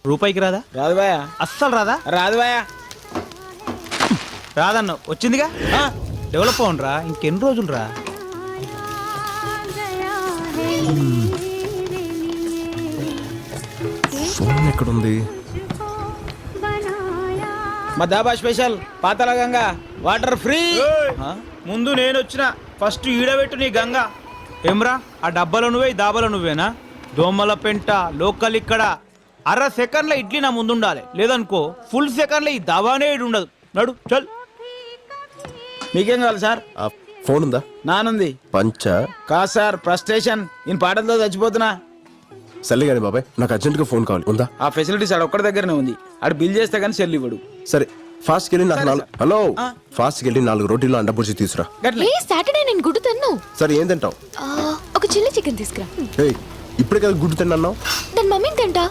రూపాయికి రాదా? రాదు బాయా. అస్సలు రాదా? రాదు బాయా. రాదన్న వచ్చిందిగా. డెవలప్ అవునరా, ఇంకెన్ని రోజులు రా. ఫోన్ ఎక్కడుంది? మా dhaba special Patala Ganga water free. ముందు నేను వచ్చిన ఫస్ట్ ఈడబెట్టు నీ గంగ. ఏమ్రా ఆ డబ్బాలో నువ్వే, ఈ దాబాలో నువ్వేనా? దోమల పెంట లోకల్ ఇక్కడ. అర సెకండ్లో ఇడ్లీ నా ముందు ఉండాలి, లేదనుకో ఫుల్ సెకండ్లో ఈ దాబానే ఇటు ఉండదు. నడు చల్. మీకేం కావాలి సార్? ఫోన్ ఉందా? నానుంది. పంచ కాదు సార్, ఫ్రస్ట్రేషన్. నేను పాటలతో చచ్చిపోతున్నా. సర్లే కానీ బాబాయ్, నాకు అర్జెంట్గా ఫోన్ కావాలి. ఉందా? ఆ ఫెసిలిటీస్ ఆడ ఒక్కడి దగ్గరనే ఉంది. ఆడు బిల్ చేస్తే కానీ సెల్ ఇవ్వడు. సరే ఫాస్ట్కి వెళ్ళి నాకు హలో ఫాస్ట్కి వెళ్ళి 4 రోటీలు అండపూర్చి తీసురా. ఏ సాటర్డే నేను గుడ్డు తిన్ను. సరే ఏం తింటావు? ఒక చిల్లీ చికెన్ తీసుకురా. ఇప్పుడే కదా గుడ్డు తిన్నావు. దాని మమ్మీని తింటా.